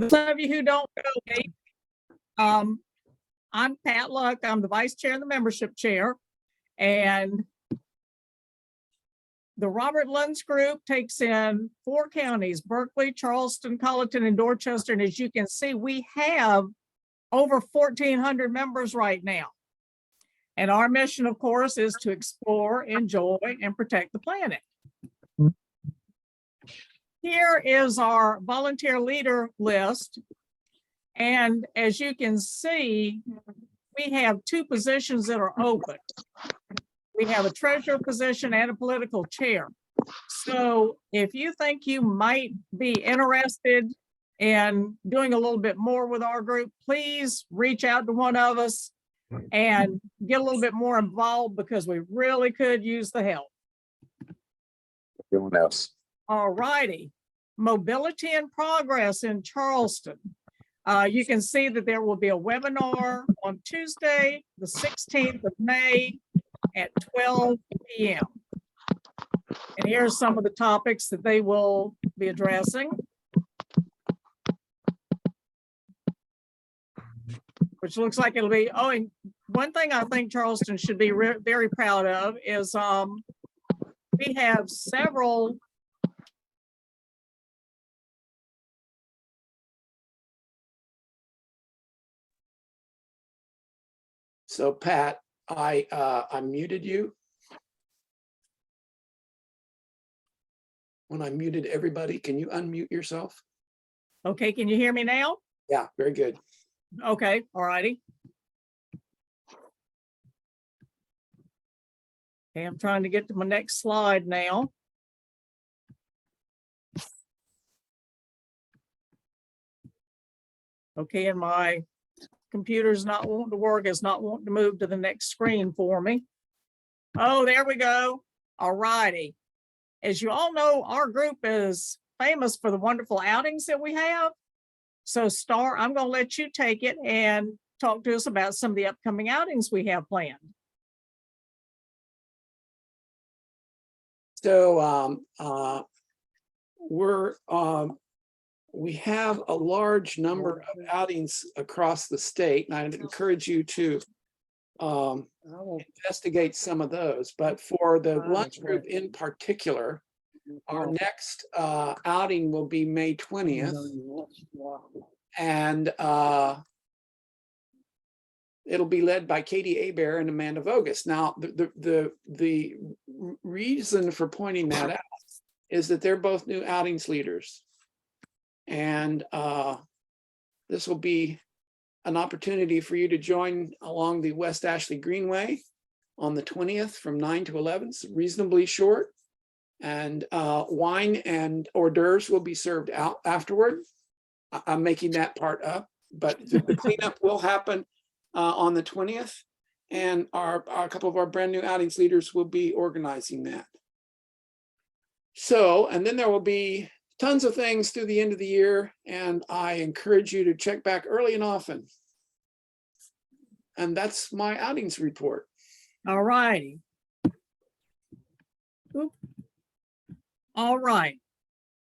those of you who don't know me, I'm Pat Luck. I'm the vice chair and the membership chair. And the Robert Lunz group takes in 4 counties, Berkeley, Charleston, Colleton, and Dorchester. And as you can see, we have over 1,400 members right now. And our mission, of course, is to explore, enjoy, and protect the planet. Here is our volunteer leader list. And as you can see, we have 2 positions that are open. We have a treasurer position and a political chair. So if you think you might be interested in doing a little bit more with our group, please reach out to one of us and get a little bit more involved, because we really could use the help. Everyone else. All righty. Mobility and Progress in Charleston. You can see that there will be a webinar on Tuesday, the 16th of May at 12 p.m. And here's some of the topics that they will be addressing. Which looks like it'll be, oh, and one thing I think Charleston should be very proud of is we have several So Pat, I muted you. When I muted everybody, can you unmute yourself? Okay, can you hear me now? Yeah, very good. Okay, all righty. Okay, I'm trying to get to my next slide now. Okay, and my computer's not wanting to work, it's not wanting to move to the next screen for me. Oh, there we go. All righty. As you all know, our group is famous for the wonderful outings that we have. So Star, I'm going to let you take it and talk to us about some of the upcoming outings we have planned. So we have a large number of outings across the state, and I'd encourage you to investigate some of those. But for the lunch group in particular, our next outing will be May 20th, and it'll be led by Katie Hebert and Amanda Vogus. Now, the reason for pointing that out is that they're both new outings leaders, and this will be an opportunity for you to join along the West Ashley Greenway on the 20th from 9 to 11. It's reasonably short, and wine and hors d'oeuvres will be served out afterward. I'm making that part up, but the cleanup will happen on the 20th, and a couple of our brand new outings leaders will be organizing that. So, and then there will be tons of things through the end of the year, and I encourage you to check back early and often. And that's my outings report. All righty. All right.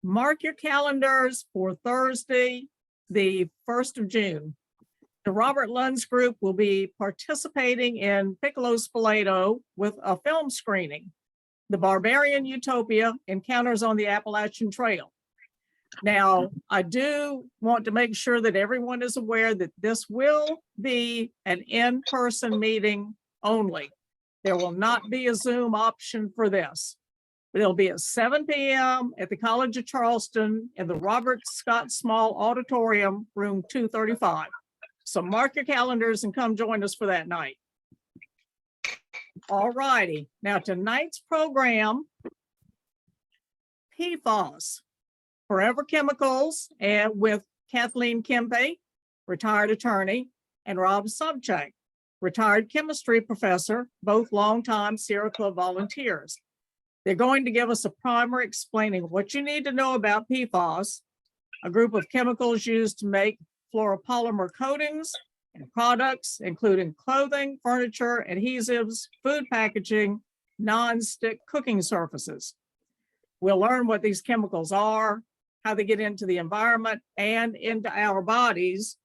Mark your calendars for Thursday, the 1st of June. The Robert Lunz group will be participating in Piccolo Spoleto with a film screening, The Barbarian Utopia: Encounters on the Appalachian Trail. Now, I do want to make sure that everyone is aware that this will be an in-person meeting only. There will not be a Zoom option for this. But it'll be at 7 p.m. at the College of Charleston in the Robert Scott Small Auditorium, room 235. So mark your calendars and come join us for that night. All righty. Now tonight's program, PFAS, Forever Chemicals, and with Kathleen Kempe, retired attorney, and Ron Sobczak, retired chemistry professor, both longtime Sierra Club volunteers. They're going to give us a primer explaining what you need to know about PFAS, a group of chemicals used to make fluoropolymer coatings and products, including clothing, furniture, adhesives, food packaging, non-stick cooking surfaces. We'll learn what these chemicals are, how they get into the environment and into our bodies,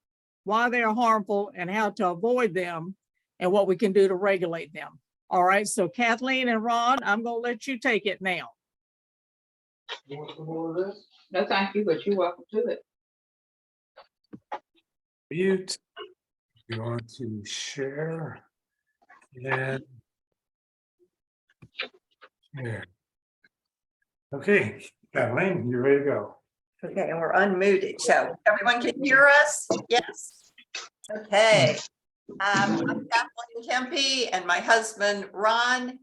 why they are harmful and how to avoid them, and what we can do to regulate them. All right, so Kathleen and Ron, I'm going to let you take it now. You want some more of this? No, thank you, but you're welcome to it. Mute. You want to share and share. Okay, Kathleen, you ready to go? Okay, and we're unmuted, so everyone can hear us? Yes. Okay. I'm Kathleen Kempe and my husband, Ron,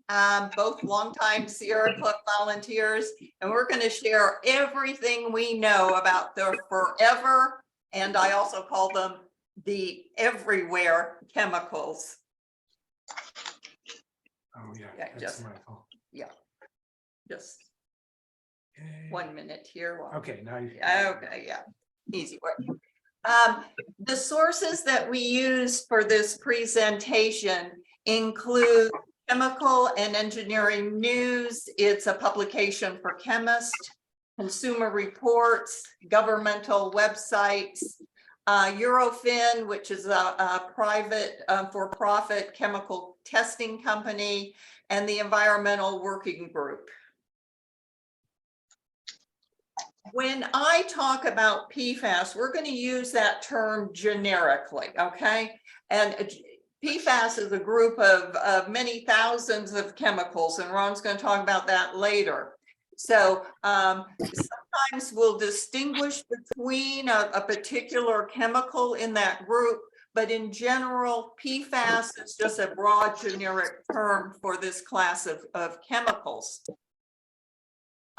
both longtime Sierra Club volunteers, and we're going to share everything we know about the forever, and I also call them the everywhere chemicals. Oh, yeah. Yeah, that's just- my phone. Just Okay. 1 minute here. while- Okay, now you. Okay, yeah, easy way. The sources that we use for this presentation include Chemical and Engineering News. It's a publication for chemists, Consumer Reports, governmental websites, Eurofin, which is a private for-profit chemical testing company, and the Environmental Working Group. When I talk about PFAS, we're going to use that term generically, okay? And PFAS is a group of many thousands of chemicals, and Ron's going to talk about that later. So sometimes we'll distinguish between a particular chemical in that group, but in general, PFAS is just a broad generic term for this class of chemicals.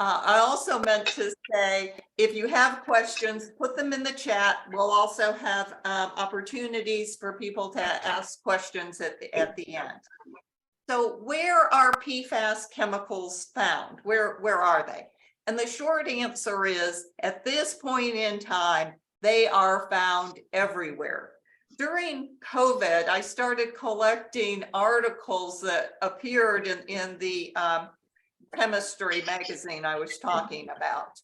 I also meant to say, if you have questions, put them in the chat. We'll also have opportunities for people to ask questions at the end. So where are PFAS chemicals found? Where are they? And the short answer is, at this point in time, they are found everywhere. During COVID, I started collecting articles that appeared in the chemistry magazine I was talking about.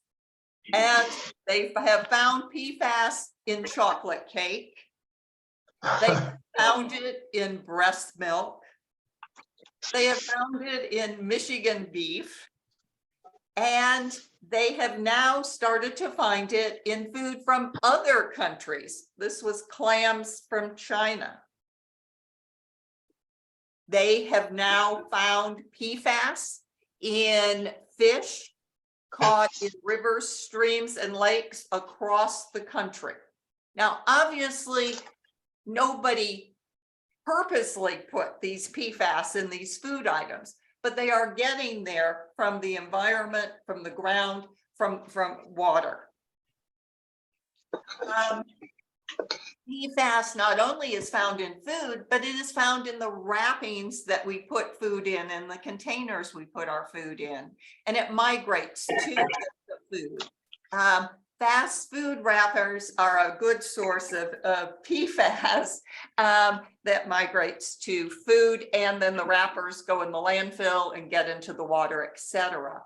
And they have found PFAS in chocolate cake. They found it in breast milk. They have found it in Michigan beef. And they have now started to find it in food from other countries. This was clams from China. They have now found PFAS in fish caught in rivers, streams, and lakes across the country. Now, obviously, nobody purposely put these PFAS in these food items, but they are getting there from the environment, from the ground, from water. PFAS not only is found in food, but it is found in the wrappings that we put food in and the containers we put our food in, and it migrates to the food. Fast food wrappers are a good source of PFAS that migrates to food, and then the wrappers go in the landfill and get into the water, etc.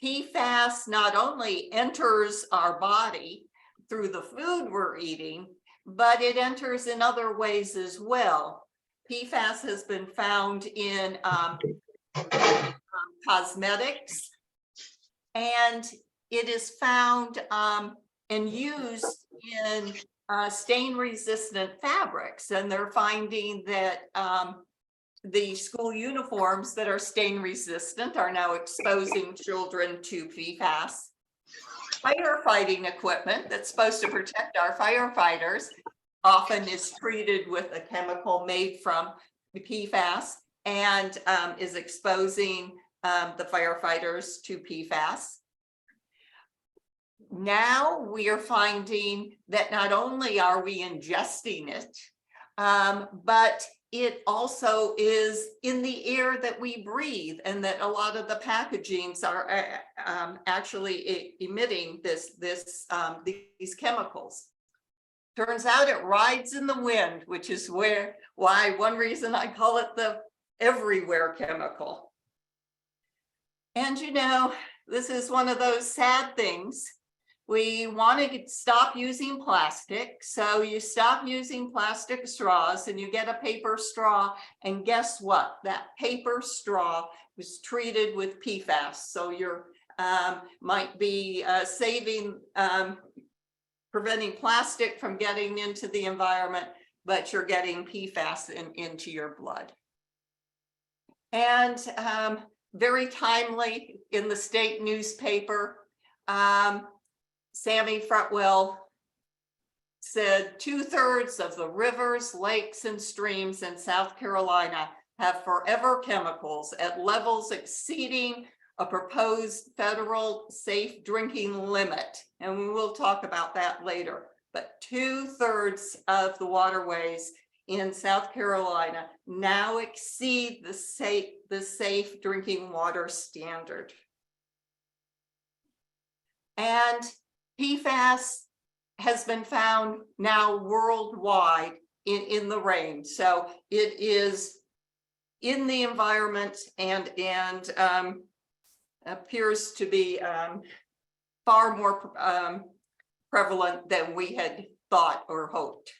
PFAS not only enters our body through the food we're eating, but it enters in other ways as well. PFAS has been found in cosmetics, and it is found and used in stain-resistant fabrics. And they're finding that the school uniforms that are stain-resistant are now exposing children to PFAS. Firefighting equipment that's supposed to protect our firefighters often is treated with a chemical made from the PFAS and is exposing the firefighters to PFAS. Now we are finding that not only are we ingesting it, but it also is in the air that we breathe, and that a lot of the packagings are actually emitting these chemicals. Turns out it rides in the wind, which is why one reason I call it the everywhere chemical. And you know, this is one of those sad things. We want to stop using plastic. So you stop using plastic straws and you get a paper straw. And guess what? That paper straw was treated with PFAS. So you're might be preventing plastic from getting into the environment, but you're getting PFAS into your blood. And very timely in the state newspaper, Sammy Fretwell said 2/3 of the rivers, lakes, and streams in South Carolina have forever chemicals at levels exceeding a proposed federal safe drinking limit. And we will talk about that later. But 2/3 of the waterways in South Carolina now exceed the safe drinking water standard. And PFAS has been found now worldwide in the rain. So it is in the environment and appears to be far more prevalent than we had thought or hoped.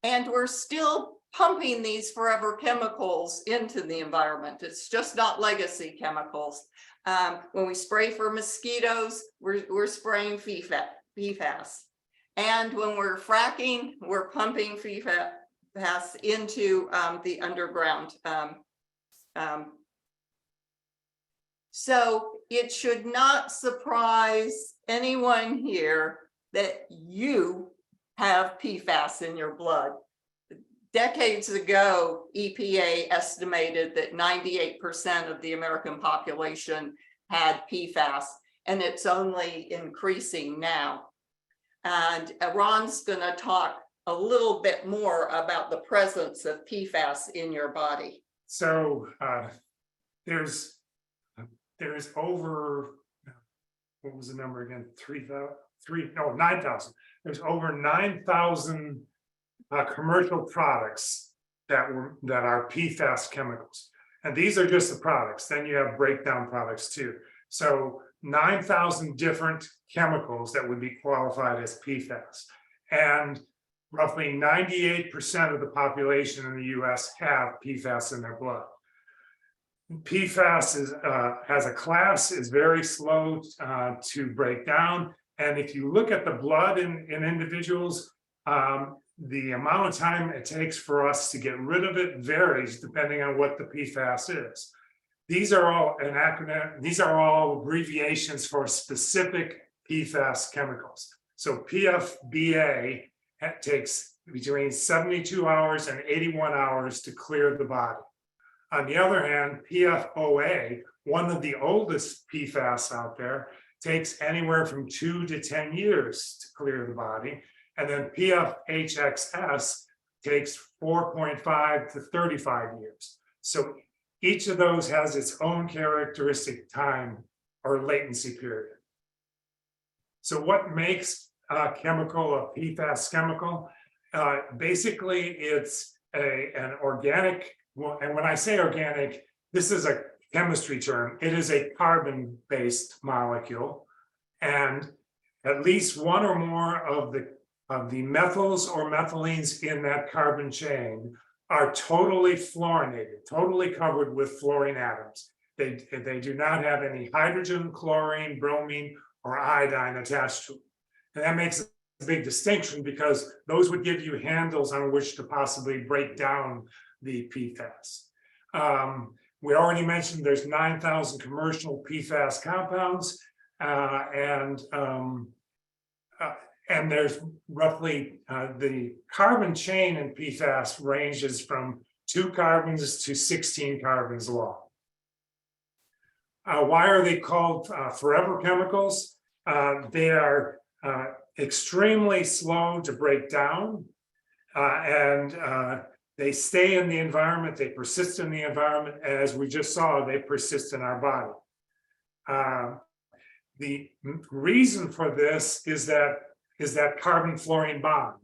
And we're still pumping these forever chemicals into the environment. It's just not legacy chemicals. When we spray for mosquitoes, we're spraying PFAS. And when we're fracking, we're pumping PFAS into the underground. So it should not surprise anyone here that you have PFAS in your blood. Decades ago, EPA estimated that 98% of the American population had PFAS, and it's only increasing now. And Ron's going to talk a little bit more about the presence of PFAS in your body. So there's over, what was the number again? 9,000. There's over 9,000 commercial products that are PFAS chemicals. And these are just the products. Then you have breakdown products too. So 9,000 different chemicals that would be qualified as PFAS. And roughly 98% of the population in the US have PFAS in their blood. PFAS is, as a class, is very slow to break down. And if you look at the blood in individuals, the amount of time it takes for us to get rid of it varies depending on what the PFAS is. These are all an acronym, these are all abbreviations for specific PFAS chemicals. So PFBA takes between 72 hours and 81 hours to clear the body. On the other hand, PFOA, one of the oldest PFAS out there, takes anywhere from 2 to 10 years to clear the body. And then PFHXS takes 4.5 to 35 years. So each of those has its own characteristic time or latency period. So what makes a chemical a PFAS chemical? Basically, it's an organic, and when I say organic, this is a chemistry term. It is a carbon-based molecule, and at least one or more of the methyls or methylenes in that carbon chain are totally fluorinated, totally covered with fluorine atoms. They do not have any hydrogen, chlorine, bromine, or iodine attached to them. And that makes a big distinction because those would give you handles on which to possibly break down the PFAS. We already mentioned there's 9,000 commercial PFAS compounds, and there's roughly the carbon chain in PFAS ranges from 2 carbons to 16 carbons long. Why are they called forever chemicals? They are extremely slow to break down, and they stay in the environment, they persist in the environment, and as we just saw, they persist in our body. The reason for this is that carbon-fluorine bond.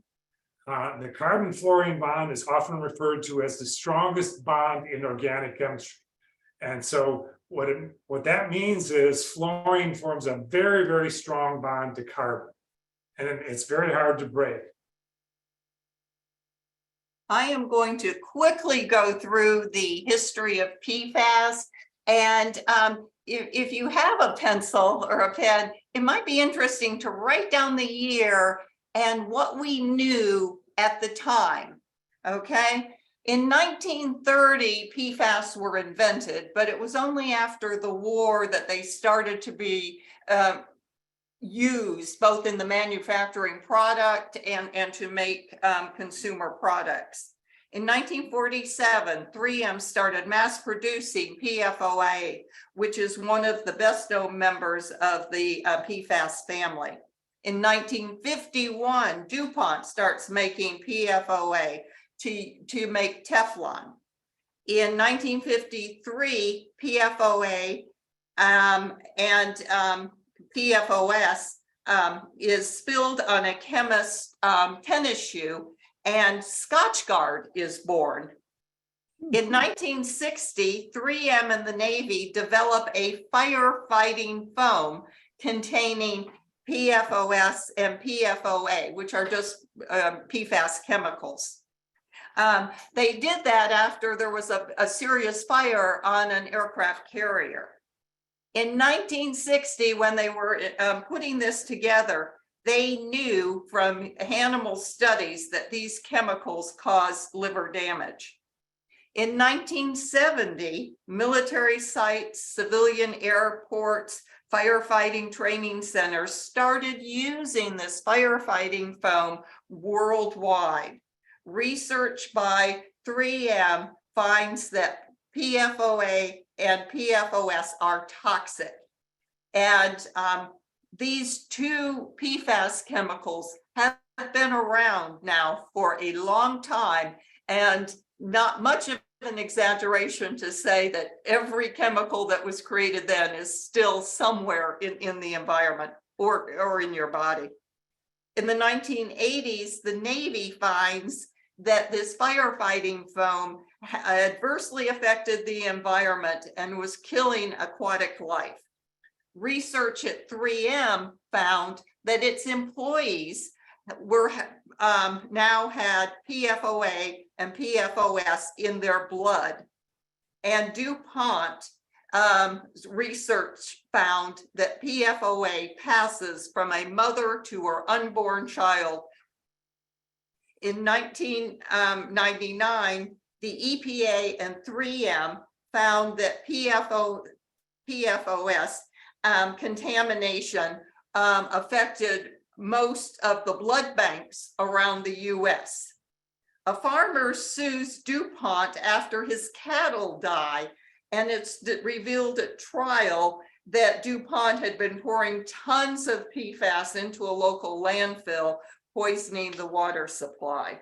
The carbon-fluorine bond is often referred to as the strongest bond in organic chemistry. And so what that means is fluorine forms a very, very strong bond to carbon. And it's very hard to break. I am going to quickly go through the history of PFAS. And if you have a pencil or a pen, it might be interesting to write down the year and what we knew at the time, okay? In 1930, PFAS were invented, but it was only after the war that they started to be used both in the manufacturing product and to make consumer products. In 1947, 3M started mass producing PFOA, which is one of the best known members of the PFAS family. In 1951, DuPont starts making PFOA to make Teflon. In 1953, PFOA and PFOS is spilled on a chemist's tennis shoe, and Scotchgard is born. In 1960, 3M and the Navy develop a firefighting foam containing PFOS and PFOA, which are just PFAS chemicals. They did that after there was a serious fire on an aircraft carrier. In 1960, when they were putting this together, they knew from animal studies that these chemicals cause liver damage. In 1970, military sites, civilian airports, firefighting training centers started using this firefighting foam worldwide. Research by 3M finds that PFOA and PFOS are toxic. And these two PFAS chemicals have been around now for a long time, and not much of an exaggeration to say that every chemical that was created then is still somewhere in the environment or in your body. In the 1980s, the Navy finds that this firefighting foam adversely affected the environment and was killing aquatic life. Research at 3M found that its employees were now had PFOA and PFOS in their blood. And DuPont research found that PFOA passes from a mother to her unborn child. In 1999, the EPA and 3M found that PFOS contamination affected most of the blood banks around the US. A farmer sues DuPont after his cattle die, and it's revealed at trial that DuPont had been pouring tons of PFAS into a local landfill, poisoning the water supply.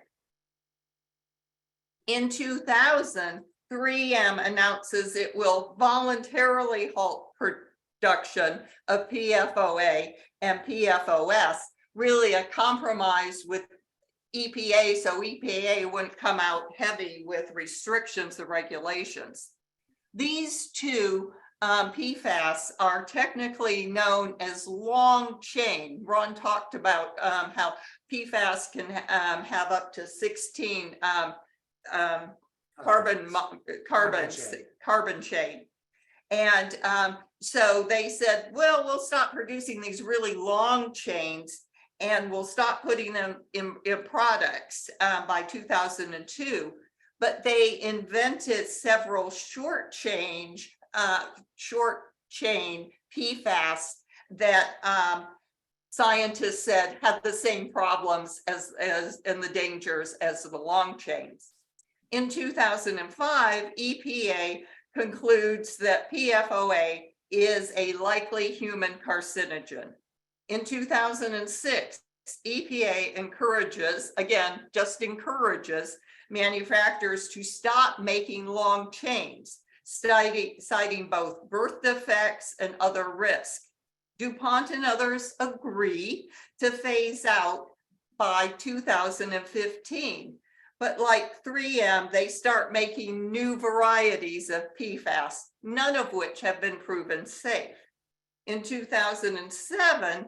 In 2000, 3M announces it will voluntarily halt production of PFOA and PFOS, really a compromise with EPA, so EPA wouldn't come out heavy with restrictions and regulations. These two PFAS are technically known as long chain. Ron talked about how PFAS can have up to 16 carbon chain. And so they said, well, we'll stop producing these really long chains and we'll stop putting them in products by 2002. But they invented several short chain PFAS that scientists said had the same problems as and the dangers as the long chains. In 2005, EPA concludes that PFOA is a likely human carcinogen. In 2006, EPA encourages, again, just encourages manufacturers to stop making long chains, citing both birth defects and other risks. DuPont and others agree to phase out by 2015. But like 3M, they start making new varieties of PFAS, none of which have been proven safe. In 2007,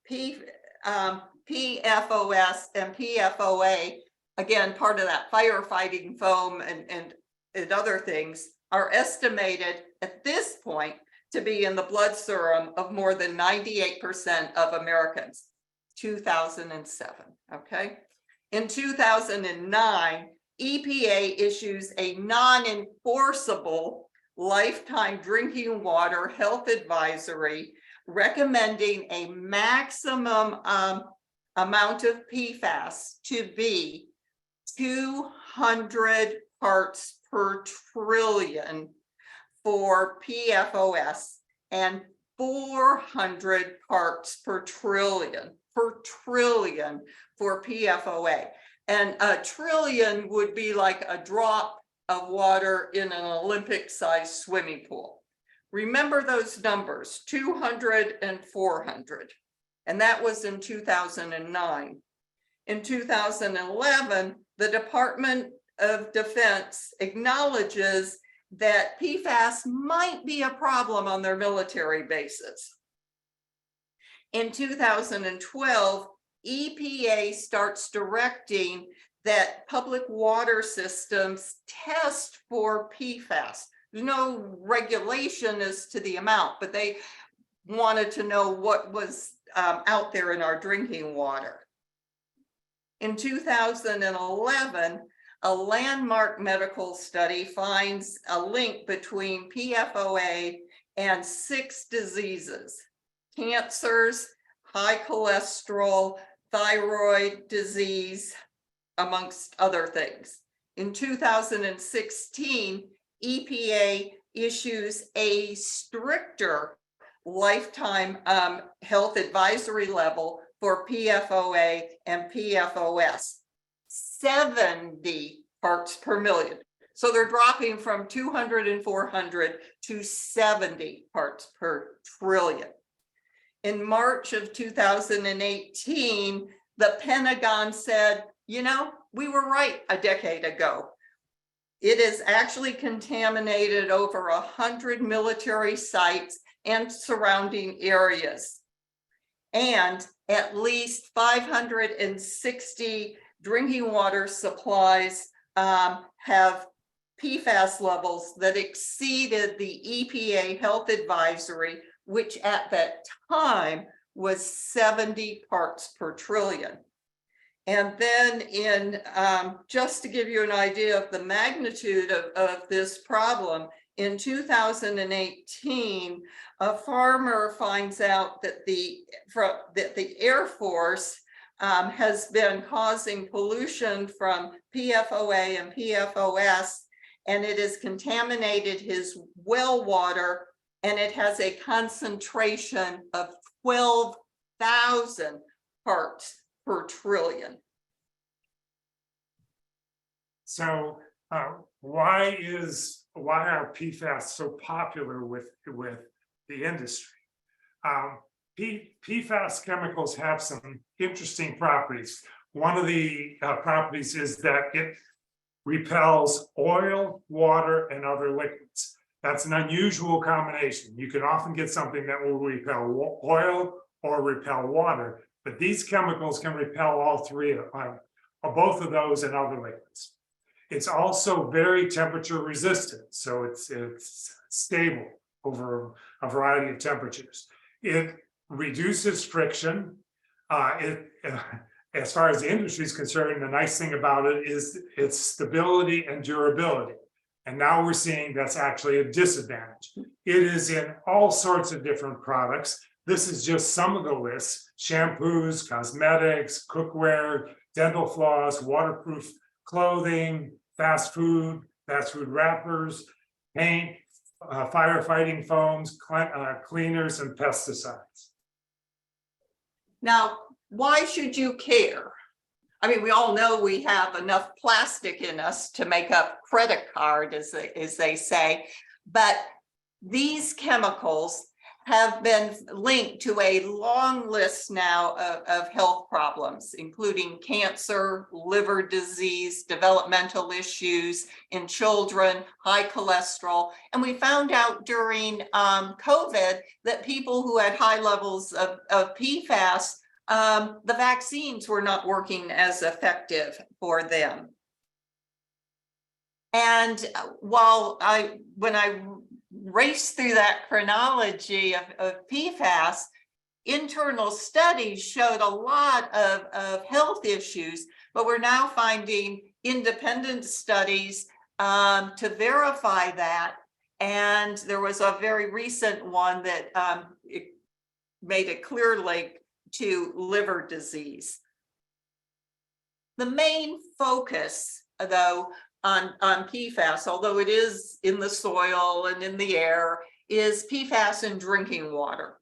PFOS and PFOA, again, part of that firefighting foam and other things, are estimated at this point to be in the blood serum of more than 98% of Americans. 2007, okay? In 2009, EPA issues a non-enforceable lifetime drinking water health advisory recommending a maximum amount of PFAS to be 200 parts per trillion for PFOS and 400 parts per trillion for PFOA. And a trillion would be like a drop of water in an Olympic-sized swimming pool. Remember those numbers, 200 and 400. And that was in 2009. In 2011, the Department of Defense acknowledges that PFAS might be a problem on their military bases. In 2012, EPA starts directing that public water systems test for PFAS. There's no regulation as to the amount, but they wanted to know what was out there in our drinking water. In 2011, a landmark medical study finds a link between PFOA and 6 diseases: cancers, high cholesterol, thyroid disease, amongst other things. In 2016, EPA issues a stricter lifetime health advisory level for PFOA and PFOS, 70 parts per million. So they're dropping from 200 and 400 to 70 parts per trillion. In March of 2018, the Pentagon said, you know, we were right a decade ago. It is actually contaminated over 100 military sites and surrounding areas. And at least 560 drinking water supplies have PFAS levels that exceeded the EPA health advisory, which at that time was 70 parts per trillion. And then in, just to give you an idea of the magnitude of this problem, in 2018, a farmer finds out that the Air Force has been causing pollution from PFOA and PFOS, and it has contaminated his well water, and it has a concentration of 12,000 parts per trillion. So why are PFAS so popular with the industry? PFAS chemicals have some interesting properties. One of the properties is that it repels oil, water, and other liquids. That's an unusual combination. You can often get something that will repel oil or repel water, but these chemicals can repel all three of both of those and other liquids. It's also very temperature resistant, so it's stable over a variety of temperatures. It reduces friction. As far as the industry is concerned, the nice thing about it is its stability and durability. And now we're seeing that's actually a disadvantage. It is in all sorts of different products. This is just some of the lists: shampoos, cosmetics, cookware, dental floss, waterproof clothing, fast food wrappers, paint, firefighting foams, cleaners, and pesticides. Now, why should you care? I mean, we all know we have enough plastic in us to make up credit card, as they say, but these chemicals have been linked to a long list now of health problems, including cancer, liver disease, developmental issues in children, high cholesterol. And we found out during COVID that people who had high levels of PFAS, the vaccines were not working as effective for them. And when I race through that chronology of PFAS, internal studies showed a lot of health issues, but we're now finding independent studies to verify that. And there was a very recent one that it made a clear link to liver disease. The main focus, though, on PFAS, although it is in the soil and in the air, is PFAS in drinking water.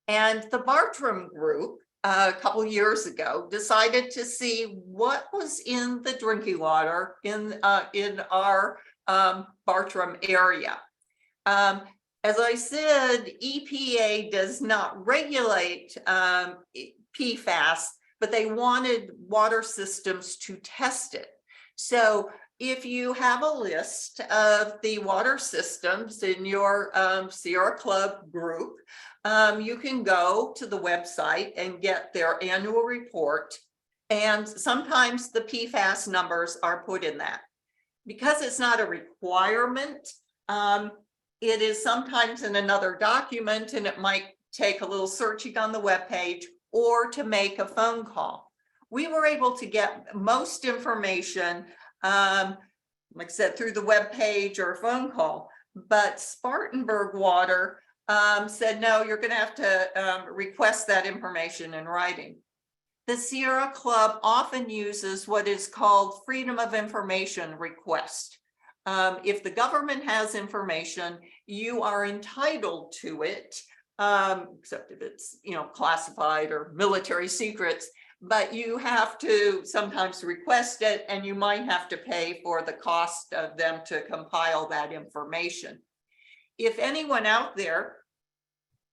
And the Bartram group, a couple years ago, decided to see what was in the drinking water in our Bartram area. As I said, EPA does not regulate PFAS, but they wanted water systems to test it. So if you have a list of the water systems in your Sierra Club group, you can go to the website and get their annual report. And sometimes the PFAS numbers are put in that. Because it's not a requirement, it is sometimes in another document, and it might take a little searching on the webpage or to make a phone call. We were able to get most information, like I said, through the webpage or phone call, but Spartanburg Water said, no, you're going to have to request that information in writing. The Sierra Club often uses what is called freedom of information request. If the government has information, you are entitled to it, except if it's, classified or military secrets, but you have to sometimes request it, and you might have to pay for the cost of them to compile that information. If anyone out there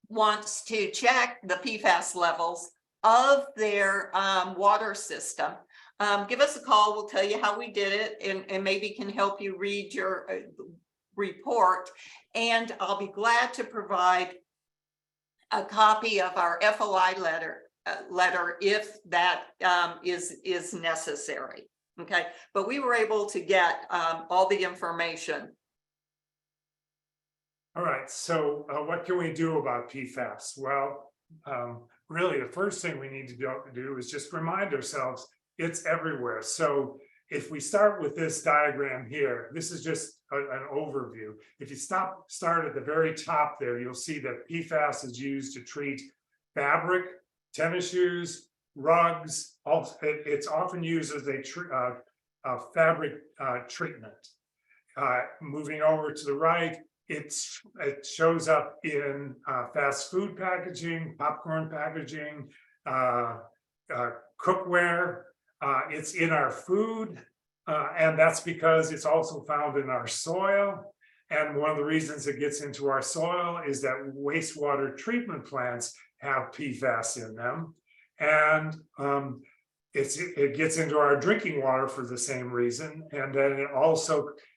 wants to check the PFAS levels of their water system, give us a call. We'll tell you how we did it, and maybe can help you read your report. And I'll be glad to provide a copy of our FOI letter if that is necessary. Okay, but we were able to get all the information. All right, so what can we do about PFAS? Well, really, the first thing we need to do is just remind ourselves it's everywhere. So if we start with this diagram here, this is just an overview. If you start at the very top there, you'll see that PFAS is used to treat fabric, tennis shoes, rugs. It's often used as a fabric treatment. Moving over to the right, it shows up in fast food packaging, popcorn packaging, cookware. It's in our food, and that's because it's also found in our soil. And one of the reasons it gets into our soil is that wastewater treatment plants have PFAS in them. And it gets into our drinking water for the same reason. And then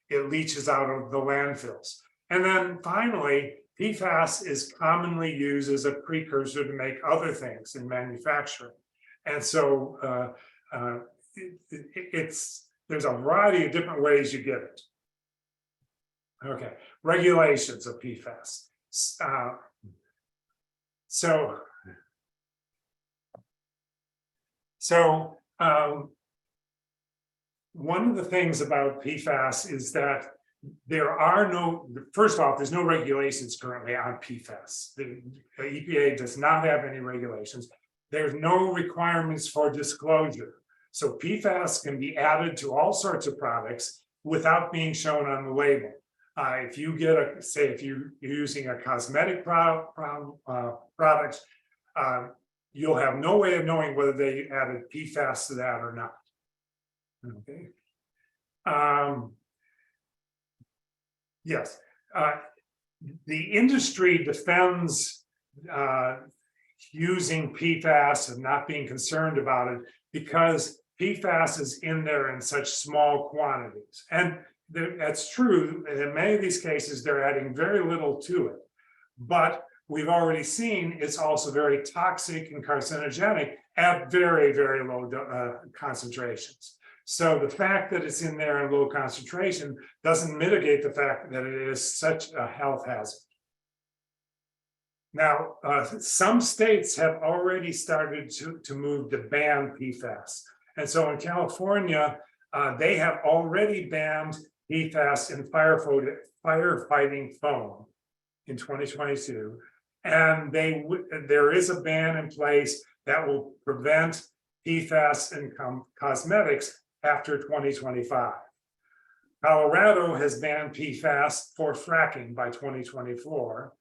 it leaches out of the landfills. And then finally, PFAS is commonly used as a precursor to make other things in manufacturing. And so there's a variety of different ways you get it. Okay, regulations of PFAS. So one of the things about PFAS is that first off, there's no regulations currently on PFAS. The EPA does not have any regulations. There's no requirements for disclosure. So PFAS can be added to all sorts of products without being shown on the label. If you get if you're using a cosmetic product, you'll have no way of knowing whether they added PFAS to that or not. Okay. Yes. The industry defends using PFAS and not being concerned about it because PFAS is in there in such small quantities. And that's true. And in many of these cases, they're adding very little to it. But we've already seen it's also very toxic and carcinogenic at very, very low concentrations. So the fact that it's in there in low concentration doesn't mitigate the fact that it is such a health hazard. Now, some states have already started to move to ban PFAS. And so in California, they have already banned PFAS in firefighting foam in 2022. And there is a ban in place that will prevent PFAS in cosmetics after 2025. Colorado has banned PFAS for fracking by 2024.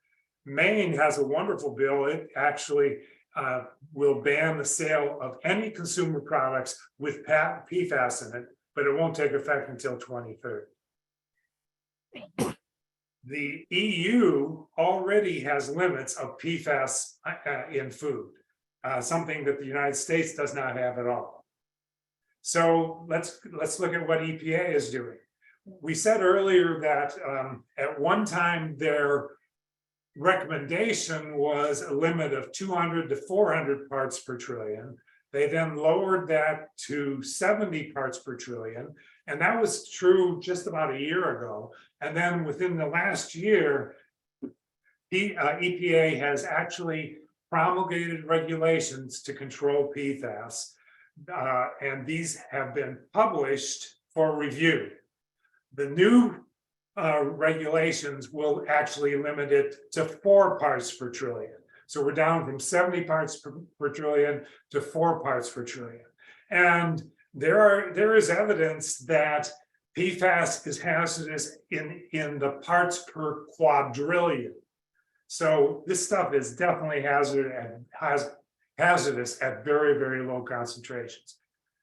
Maine has a wonderful bill. It actually will ban the sale of any consumer products with PFAS in it, but it won't take effect until 2030. The EU already has limits of PFAS in food, something that the United States does not have at all. So let's look at what EPA is doing. We said earlier that at one time their recommendation was a limit of 200 to 400 parts per trillion. They then lowered that to 70 parts per trillion. And that was true just about a year ago. And then within the last year, the EPA has actually promulgated regulations to control PFAS. And these have been published for review. The new regulations will actually limit it to 4 parts per trillion. So we're down from 70 parts per trillion to 4 parts per trillion. And there is evidence that PFAS is hazardous in the parts per quadrillion. So this stuff is definitely hazardous at very, very low concentrations.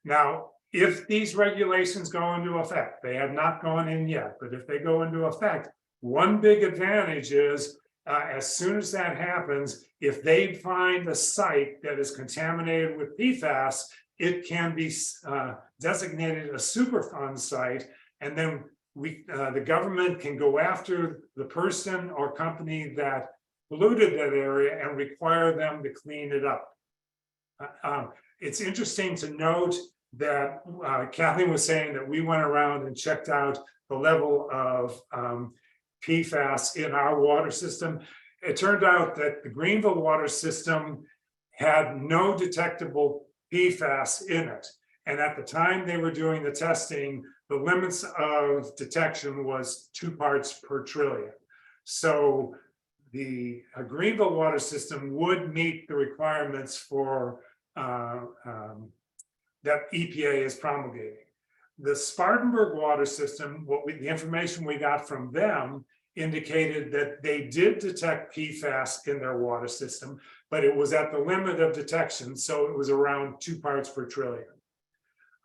Now, if these regulations go into effect, they have not gone in yet, but if they go into effect, one big advantage is as soon as that happens, if they find a site that is contaminated with PFAS, it can be designated a Superfund site, and then the government can go after the person or company that polluted that area and require them to clean it up. It's interesting to note that Kathleen was saying that we went around and checked out the level of PFAS in our water system. It turned out that the Greenville water system had no detectable PFAS in it. And at the time they were doing the testing, the limits of detection was 2 parts per trillion. So the Greenville water system would meet the requirements for that EPA is promulgating. The Spartanburg water system, the information we got from them indicated that they did detect PFAS in their water system, but it was at the limit of detection, so it was around 2 parts per trillion.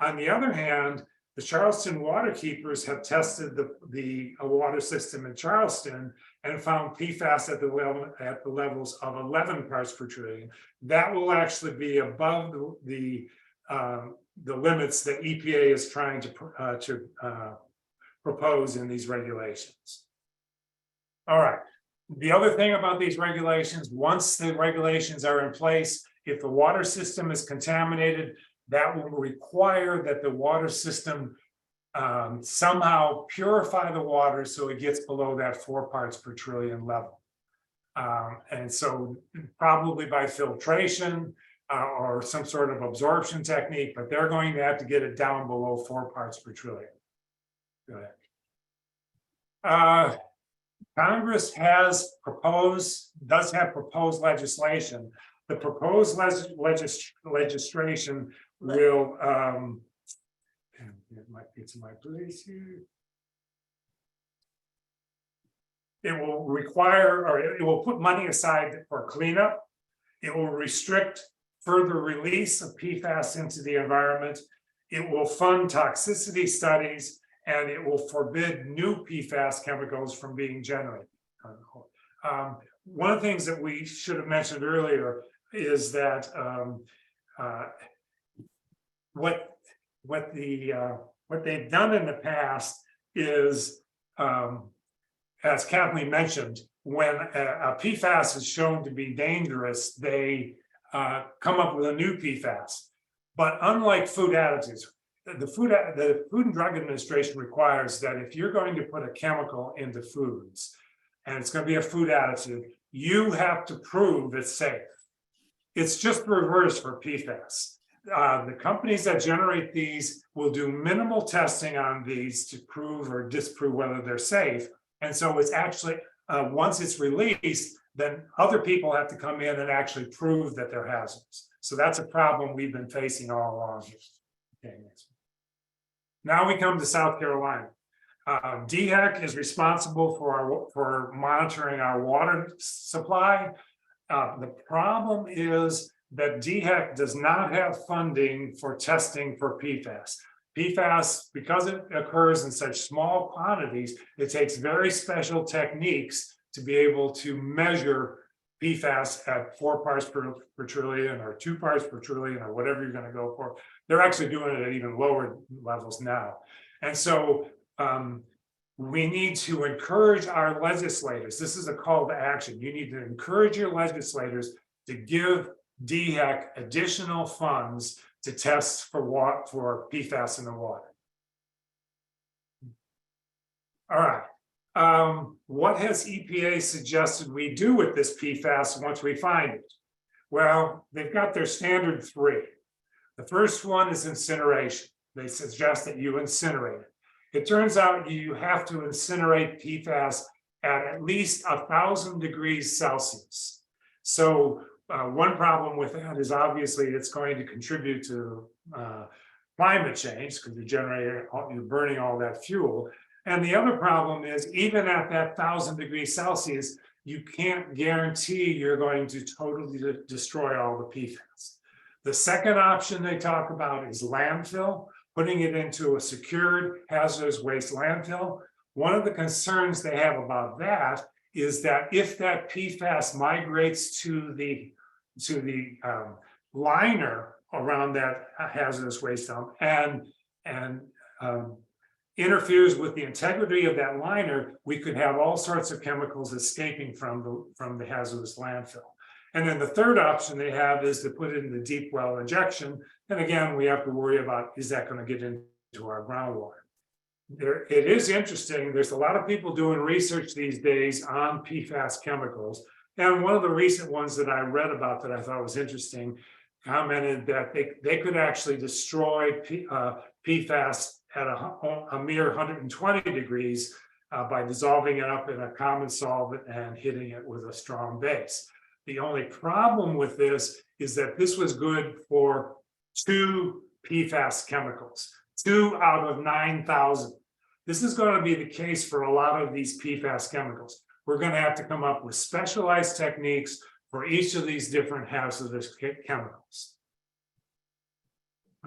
On the other hand, the Charleston waterkeepers have tested the water system in Charleston and found PFAS at the levels of 11 parts per trillion. That will actually be above the limits that EPA is trying to propose in these regulations. All right. The other thing about these regulations, once the regulations are in place, if the water system is contaminated, that will require that the water system somehow purify the water so it gets below that 4 parts per trillion level. And so probably by filtration or some sort of absorption technique, but they're going to have to get it down below 4 parts per trillion. Go ahead. Congress does have proposed legislation. The proposed legislation will, it's my place here. It will require, or it will put money aside for cleanup. It will restrict further release of PFAS into the environment. It will fund toxicity studies, and it will forbid new PFAS chemicals from being generated. One of the things that we should have mentioned earlier is that what they've done in the past is, as Kathleen mentioned, when a PFAS is shown to be dangerous, they come up with a new PFAS. But unlike food additives, the Food and Drug Administration requires that if you're going to put a chemical into foods, and it's going to be a food additive, you have to prove it's safe. It's just the reverse for PFAS. The companies that generate these will do minimal testing on these to prove or disprove whether they're safe. And so it's actually, once it's released, then other people have to come in and actually prove that they're hazardous. So that's a problem we've been facing all along here. Okay, next. Now we come to South Carolina. DHEC is responsible for monitoring our water supply. The problem is that DHEC does not have funding for testing for PFAS. PFAS, because it occurs in such small quantities, it takes very special techniques to be able to measure PFAS at 4 parts per trillion or 2 parts per trillion or whatever you're going to go for. They're actually doing it at even lower levels now. And so we need to encourage our legislators. This is a call to action. You need to encourage your legislators to give DHEC additional funds to test for PFAS in the water. All right. What has EPA suggested we do with this PFAS once we find it? Well, they've got their standard 3. The first one is incineration. They suggest that you incinerate it. It turns out you have to incinerate PFAS at least 1,000 degrees Celsius. So one problem with that is obviously it's going to contribute to climate change because you're burning all that fuel. And the other problem is even at that 1,000 degrees Celsius, you can't guarantee you're going to totally destroy all the PFAS. The second option they talk about is landfill, putting it into a secured hazardous waste landfill. One of the concerns they have about that is that if that PFAS migrates to the liner around that hazardous waste dump and interferes with the integrity of that liner, we could have all sorts of chemicals escaping from the hazardous landfill. And then the third option they have is to put it in the deep well injection. And again, we have to worry about, is that going to get into our groundwater? It is interesting. There's a lot of people doing research these days on PFAS chemicals. And one of the recent ones that I read about that I thought was interesting commented that they could actually destroy PFAS at a mere 120 degrees by dissolving it up in a common solvent and hitting it with a strong base. The only problem with this is that this was good for 2 PFAS chemicals, 2 out of 9,000. This is going to be the case for a lot of these PFAS chemicals. We're going to have to come up with specialized techniques for each of these different hazardous chemicals.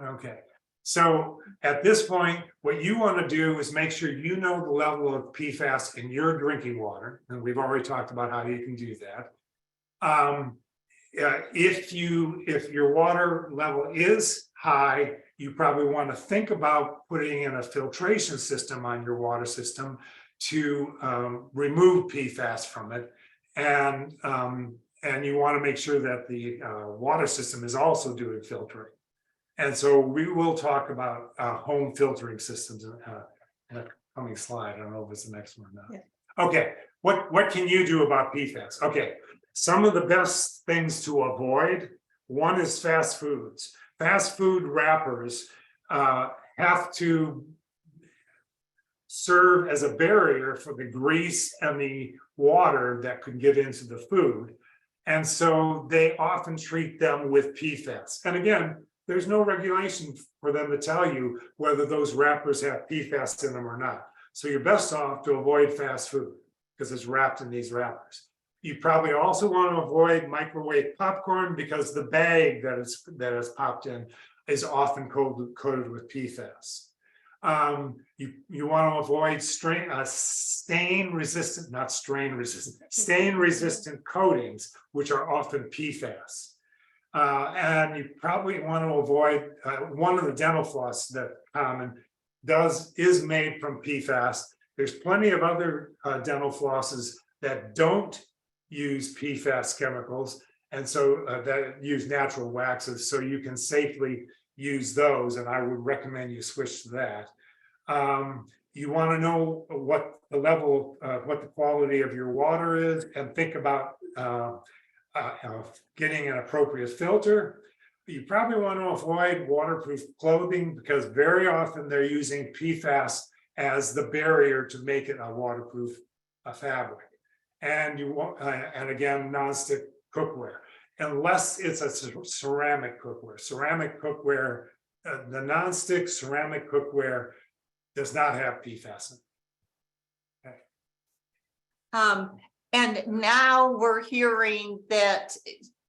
Okay, so at this point, what you want to do is make sure you know the level of PFAS in your drinking water, and we've already talked about how you can do that. If your water level is high, you probably want to think about putting in a filtration system on your water system to remove PFAS from it, and you want to make sure that the water system is also doing filtering. And so we will talk about home filtering systems in a coming slide. I don't know if it's the next one or not. Yeah. Okay, what can you do about PFAS? Okay, some of the best things to avoid. One is fast foods. Fast food wrappers have to serve as a barrier for the grease and the water that could get into the food. And so they often treat them with PFAS. And again, there's no regulation for them to tell you whether those wrappers have PFAS in them or not. So you're best off to avoid fast food because it's wrapped in these wrappers. You probably also want to avoid microwave popcorn because the bag that is popped in is often coated with PFAS. You want to avoid stain resistant, not strain resistant, stain resistant coatings, which are often PFAS. And you probably want to avoid one of the dental floss that common is made from PFAS. There's plenty of other dental flosses that don't use PFAS chemicals, and so that use natural waxes, so you can safely use those, and I would recommend you switch to that. You want to know what the level, what the quality of your water is, and think about getting an appropriate filter. You probably want to avoid waterproof clothing because very often they're using PFAS as the barrier to make it a waterproof fabric. And you want, and again, nonstick cookware, unless it's a ceramic cookware. Ceramic cookware, the nonstick ceramic cookware does not have PFAS in it. And now we're hearing that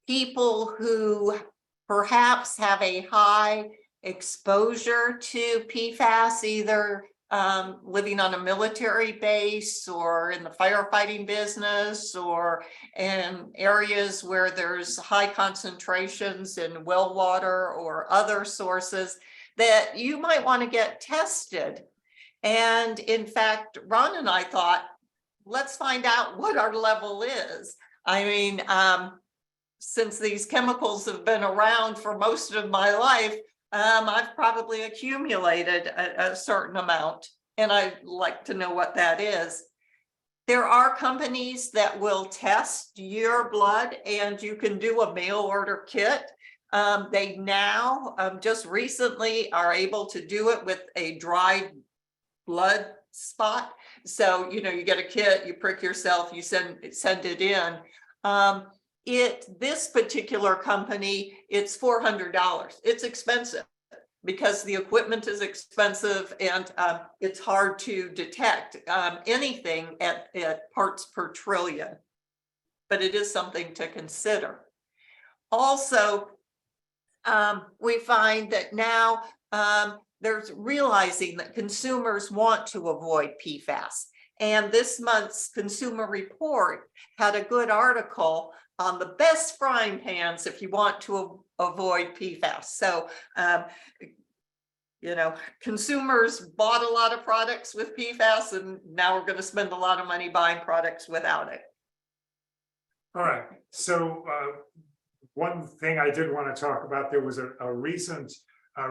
people who perhaps have a high exposure to PFAS, either living on a military base or in the firefighting business or in areas where there's high concentrations in well water or other sources, that you might want to get tested. And in fact, Ron and I thought, let's find out what our level is. I mean, since these chemicals have been around for most of my life, I've probably accumulated a certain amount, and I'd like to know what that is. There are companies that will test your blood, and you can do a mail order kit. They now just recently are able to do it with a dried blood spot. So, you know, you get a kit, you prick yourself, you send it in. This particular company, it's $400. It's expensive because the equipment is expensive, and it's hard to detect anything at parts per trillion, but it is something to consider. Also, we find that now there's realizing that consumers want to avoid PFAS. And this month's Consumer Report had a good article on the best frying pans if you want to avoid PFAS. So, you know, consumers bought a lot of products with PFAS, and now we're going to spend a lot of money buying products without it. All right. So one thing I did want to talk about, there was a recent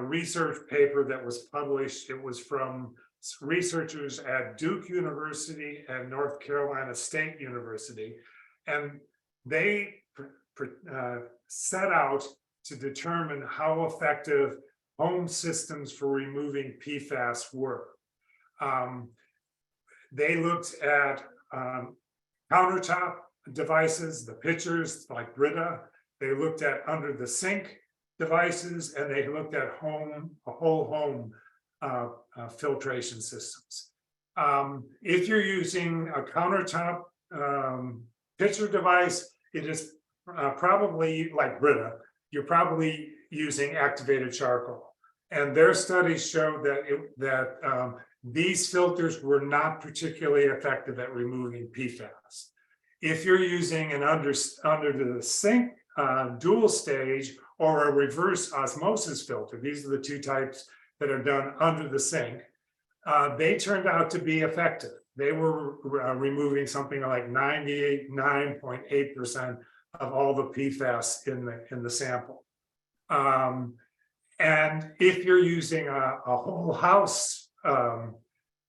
research paper that was published. It was from researchers at Duke University and North Carolina State University, and they set out to determine how effective home systems for removing PFAS were. They looked at countertop devices, the pitchers like Brita. They looked at under the sink devices, and they looked at whole home filtration systems. If you're using a countertop pitcher device, it is probably like Brita. You're probably using activated charcoal, and their studies showed that these filters were not particularly effective at removing PFAS. If you're using an under the sink dual stage or a reverse osmosis filter, these are the two types that are done under the sink, they turned out to be effective. They were removing something like 99.8% of all the PFAS in the sample. And if you're using a whole house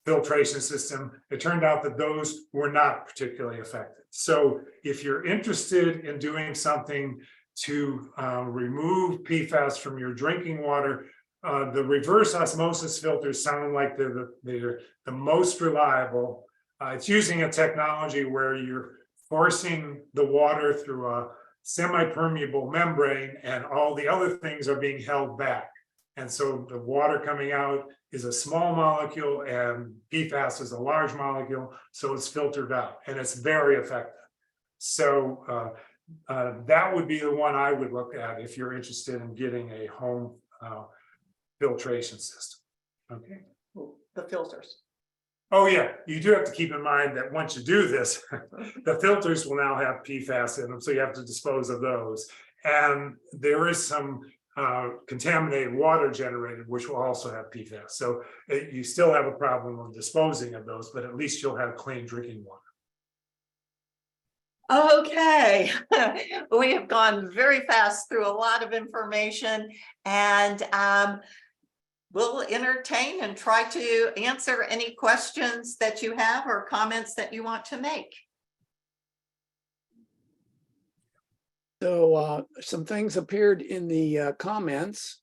filtration system, it turned out that those were not particularly effective. So if you're interested in doing something to remove PFAS from your drinking water, the reverse osmosis filters sound like they're the most reliable. It's using a technology where you're forcing the water through a semi-permeable membrane, and all the other things are being held back. And so the water coming out is a small molecule, and PFAS is a large molecule, so it's filtered out, and it's very effective. So that would be the one I would look at if you're interested in getting a home filtration system. Okay. the filters. Oh, yeah, you do have to keep in mind that once you do this, the filters will now have PFAS in them, so you have to dispose of those. And there is some contaminated water generated, which will also have PFAS. So you still have a problem of disposing of those, but at least you'll have clean drinking water. Okay, we have gone very fast through a lot of information, and we'll entertain and try to answer any questions that you have or comments that you want to make. So some things appeared in the comments.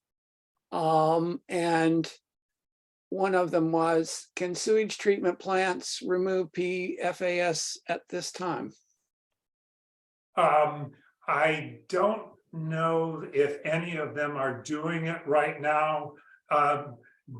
And one of them was, can sewage treatment plants remove PFAS at this time? I don't know if any of them are doing it right now.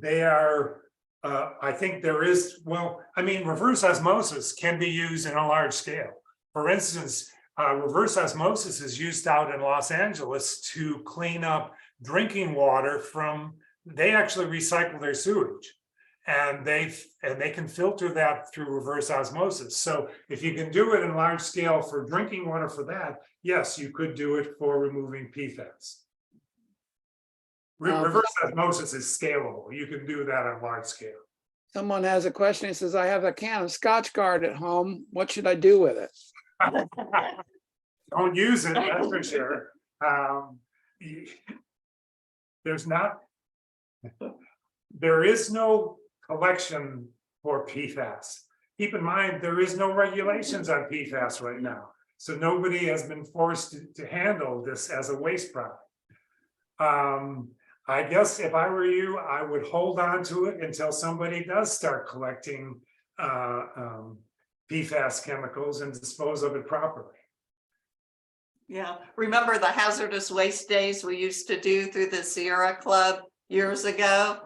They are, I think there is, well, I mean, reverse osmosis can be used in a large scale. For instance, reverse osmosis is used out in Los Angeles to clean up drinking water from, they actually recycle their sewage. And they can filter that through reverse osmosis. So if you can do it in large scale for drinking water for that, yes, you could do it for removing PFAS. Reverse osmosis is scalable. You can do that on large scale. Someone has a question. He says, I have a can of Scotch Guard at home. What should I do with it? Don't use it, that's for sure. There is no collection for PFAS. Keep in mind, there is no regulations on PFAS right now. So nobody has been forced to handle this as a waste product. I guess if I were you, I would hold on to it until somebody does start collecting PFAS chemicals and dispose of it properly. Yeah, remember the hazardous waste days we used to do through the Sierra Club years ago?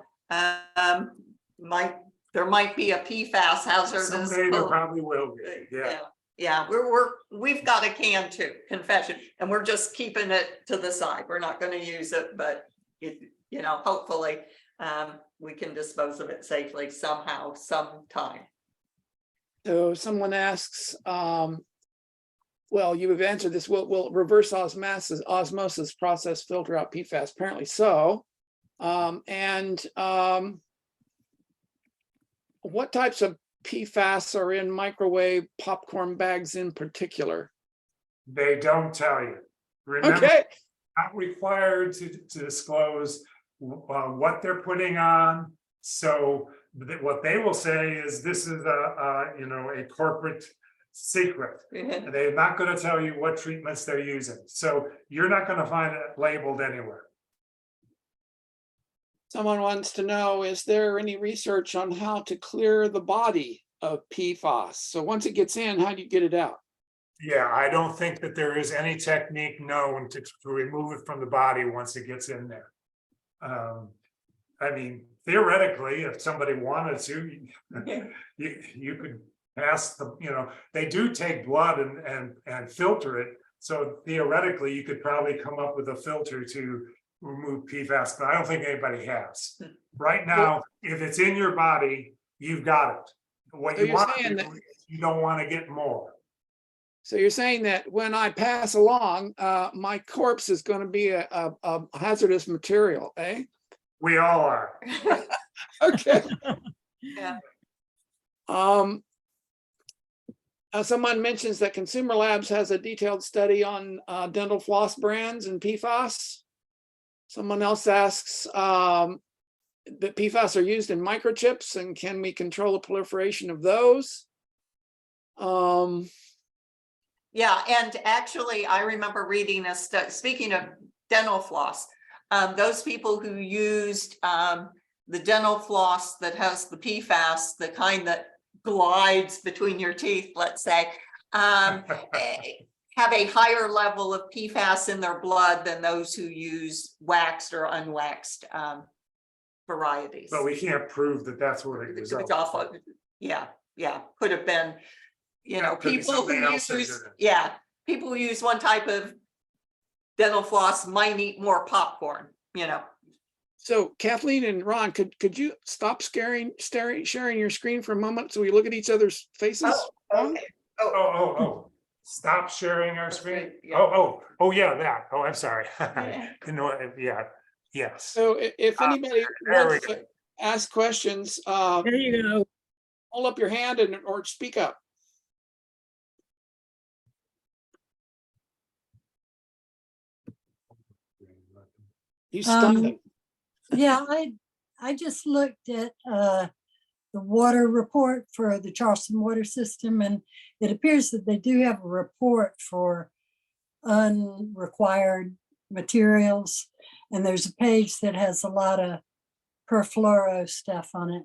There might be a PFAS hazardous. Someday there probably will be, yeah. Yeah, we've got a can too, confession, and we're just keeping it to the side. We're not going to use it, but hopefully we can dispose of it safely somehow, sometime. So someone asks, well, you have answered this. Will reverse osmosis process filter out PFAS? Apparently so. What types of PFAS are in microwave popcorn bags in particular? They don't tell you. Remember, Okay. not required to disclose what they're putting on. So what they will say is this is a corporate secret. And they're not going to tell you what treatments they're using. So you're not going to find it labeled anywhere. Someone wants to know, is there any research on how to clear the body of PFAS? So once it gets in, how do you get it out? Yeah, I don't think that there is any technique known to remove it from the body once it gets in there. I mean, theoretically, if somebody wanted to, you could pass they do take blood and filter it. So theoretically, you could probably come up with a filter to remove PFAS, but I don't think anybody has. Right now, if it's in your body, you've got it. What So you you're want saying to do, you don't want to get more. So you're saying that when I pass along, my corpse is going to be a hazardous material, eh? We all are. Okay. Yeah. Someone mentions that Consumer Labs has a detailed study on dental floss brands and PFAS. Someone else asks that PFAS are used in microchips, and can we control the proliferation of those? Yeah, and actually, I remember reading a study, speaking of dental floss, those people who used the dental floss that has the PFAS, the kind that glides between your teeth, let's say, have a higher level of PFAS in their blood than those who use waxed or unwaxed varieties. But we can't prove that that's what it It's was. awful. Yeah, could have been, Could be people something who else use, in people who use one type of dental floss might eat more popcorn, So Kathleen and Ron, could you stop sharing your screen for a moment so we look at each other's faces? Okay. Oh, stop sharing our That's screen. right, yeah. Oh, yeah, that. Oh, I'm sorry. Yeah. No, yeah, yes. So if anybody there we wants to ask questions, There you go. hold up your hand and or speak up. You stunned them. Yeah, I just looked at the water report for the Charleston water system, and it appears that they do have a report for unrequired materials. And there's a page that has a lot of perfluoro stuff on it.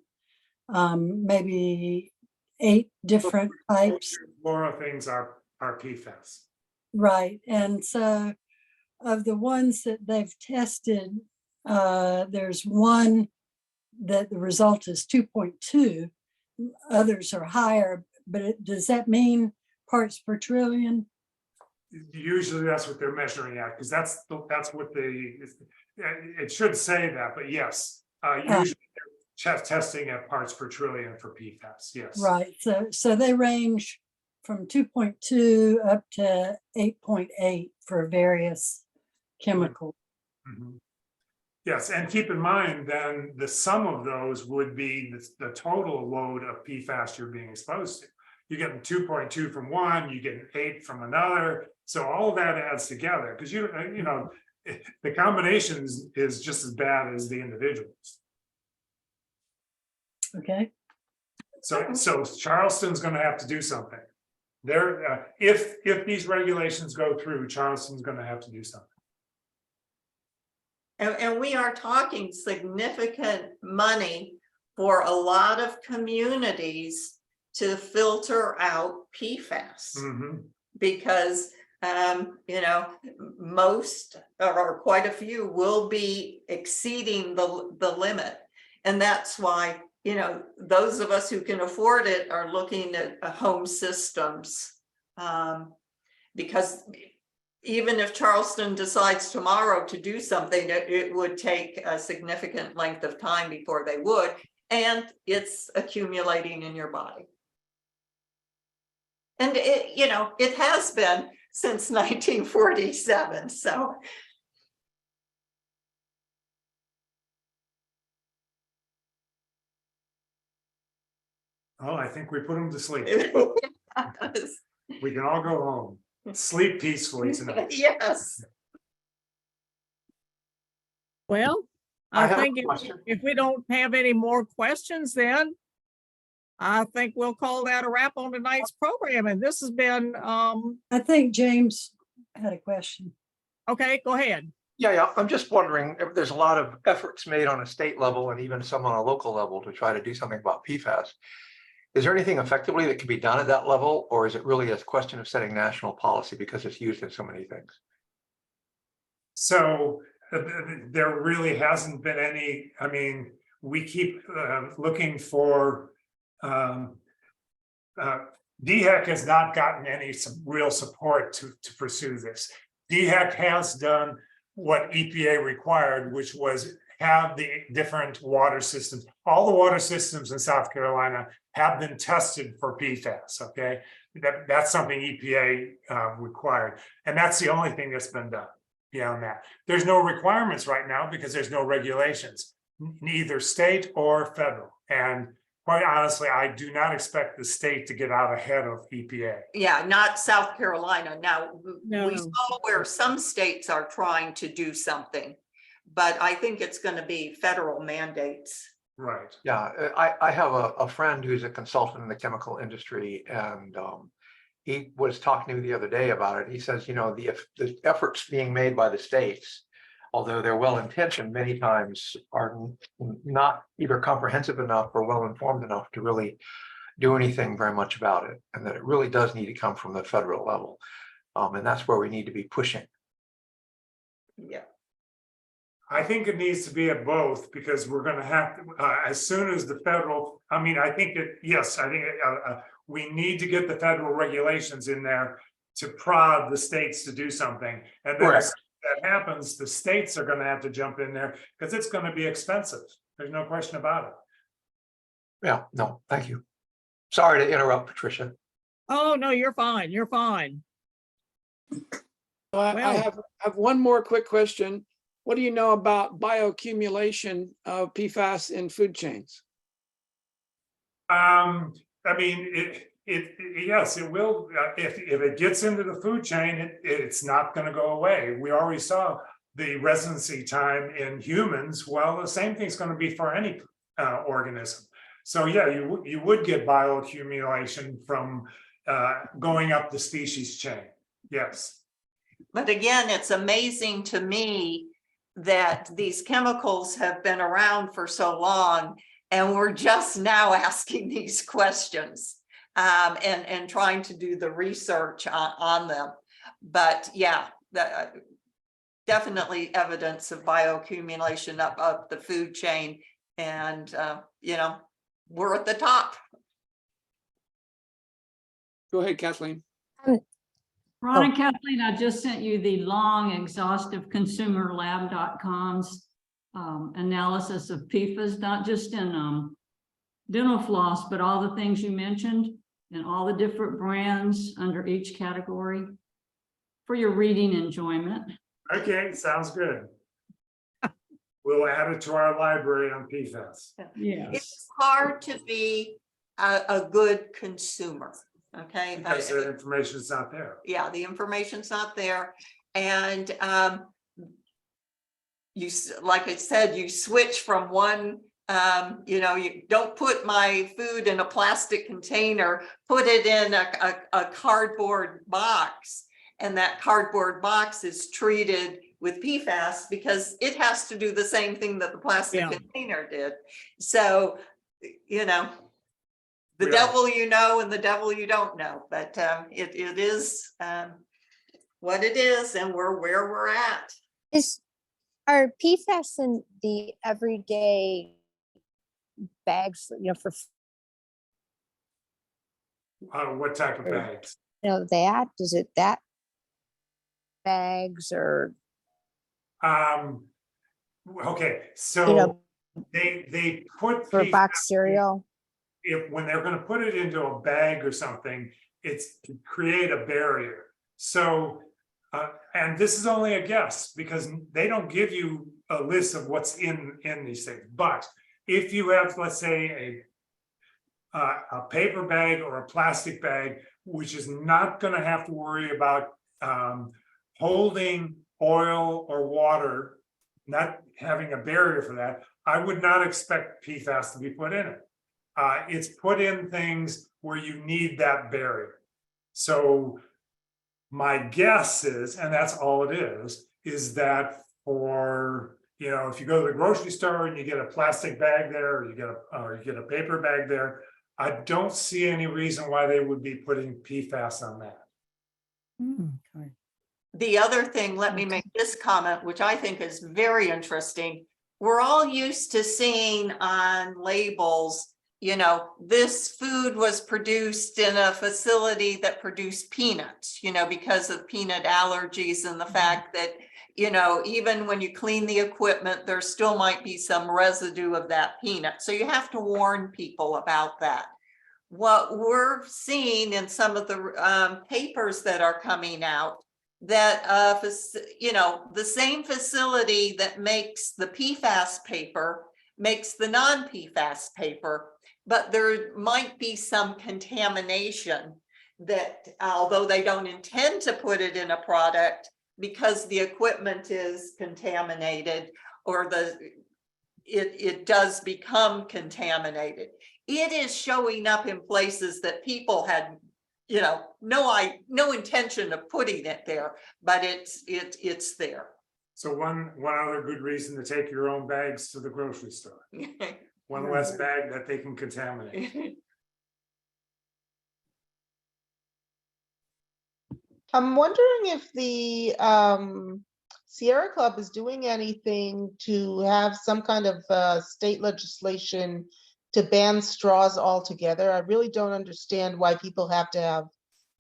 Maybe 8 different types. Laura things are PFAS. Right. And so of the ones that they've tested, there's one that the result is 2.2. Others are higher, but does that mean parts per trillion? Usually that's what they're measuring at, because that's what it should say that, but yes, usually they're testing at parts per trillion for PFAS, yes. Right. So they range from 2.2 up to 8.8 for various chemicals. Mhm. Yes, and keep in mind, then the sum of those would be the total load of PFAS you're being exposed to. You're getting 2.2 from one, you get 8 from another. So all of that adds together, because you know, the combination is just as bad as the individuals. Okay. So Charleston's going to have to do something. There, if these regulations go through, Charleston's going to have to do something. And we are talking significant money for a lot of communities to filter out PFAS. Mhm. Because, you know, most or quite a few will be exceeding the limit. And that's why, you know, those of us who can afford it are looking at home systems. Because even if Charleston decides tomorrow to do something, it would take a significant length of time before they would, and it's accumulating in your body. And it, you know, it has been since 1947, so. Oh, I think we put them to sleep. We can all go home. Sleep peacefully tonight. Yes. Well, I I have a think question. if we don't have any more questions, then I think we'll call that a wrap on tonight's program. And this has been, I think James had a question. okay, go ahead. Yeah. I'm just wondering if there's a lot of efforts made on a state level and even some on a local level to try to do something about PFAS. Is there anything effectively that can be done at that level, or is it really a question of setting national policy because it's used in so many things? So there really hasn't been any. I mean, we keep looking for. DHEC has not gotten any real support to pursue this. DHEC has done what EPA required, which was have the different water systems. All the water systems in South Carolina have been tested for PFAS, okay? That's something EPA required. And that's the only thing that's been done beyond that. There's no requirements right now because there's no regulations, neither state or federal. And quite honestly, I do not expect the state to get out ahead of EPA. Yeah, not South Carolina. Now, No. we saw where some states are trying to do something, but I think it's going to be federal mandates. Right. Yeah, I have a friend who's a consultant in the chemical industry, and he was talking to me the other day about it. He says, you know, the efforts being made by the states, although they're well-intentioned, many times are not either comprehensive enough or well-informed enough to really do anything very much about it, and that it really does need to come from the federal level. And that's where we need to be pushing. Yeah. I think it needs to be at both, because we're going to have to, as soon as the federal, I mean, I think that, yes, I think we need to get the federal regulations in there to prod the states to do something. And then that happens, the states are gonna have to jump in there because it's gonna be expensive. There's no question about it. Yeah, no, thank you. Sorry to interrupt, Patricia. Oh, no, you're fine. You're fine. I Well- have one more quick question. What do you know about bioaccumulation of PFAS in food chains? I mean, yes, it will, if it gets into the food chain, it's not gonna go away. We already saw the residency time in humans. Well, the same thing's gonna be for any organism. So yeah, you would get bioaccumulation from going up the species chain. Yes. But again, it's amazing to me that these chemicals have been around for so long and we're just now asking these questions and trying to do the research on them. But yeah, definitely evidence of bioaccumulation up the food chain. And, you know, we're at the top. Go ahead, Kathleen. Ron and Kathleen, I just sent you the long exhaustive consumerlab.com's analysis of PFAS, not just in dental floss, but all the things you mentioned and all the different brands under each category for your reading enjoyment. Okay, sounds good. We'll add it to our library on PFAS. Yes. It's hard to be a good consumer. Okay. Because the information's not there. Yeah, the information's not there. And like I said, you switch from one, you know, you don't put my food in a plastic container, put it in a cardboard box. And that cardboard box is treated with PFAS because it has to do the same thing that the plastic container did. So, you know, the devil you know and the devil you don't know, but it is what it is, and we're where we're at. Are PFAS in the everyday bags, you know, for What type of bags? you know that? Is it that bags or Okay, you so know they put for PFAS box cereal? when they're going to put it into a bag or something, it's to create a barrier. So, and this is only a guess because they don't give you a list of what's in these things. But if you have, let's say, a paper bag or a plastic bag, which is not going to have to worry about holding oil or water, not having a barrier for that, I would not expect PFAS to be put in it. It's put in things where you need that barrier. So my guess is, and that's all it is that for, you know, if you go to the grocery store and you get a plastic bag there, or you get a paper bag there, I don't see any reason why they would be putting PFAS on that. Okay. The other thing, let me make this comment, which I think is very interesting. We're all used to seeing on labels, you know, this food was produced in a facility that produced peanuts, you know, because of peanut allergies and the fact that, you know, even when you clean the equipment, there still might be some residue of that peanut. So you have to warn people about that. What we're seeing in some of the papers that are coming out, that, you know, the same facility that makes the PFAS paper makes the non-PFAS paper, but there might be some contamination that, although they don't intend to put it in a product, because the equipment is contaminated or it does become contaminated. It is showing up in places that people had, you know, no intention of putting it there, but it's there. So one other good reason to take your own bags to the grocery store. One less bag that they can contaminate. I'm wondering if the Sierra Club is doing anything to have some kind of state legislation to ban straws altogether. I really don't understand why people have to have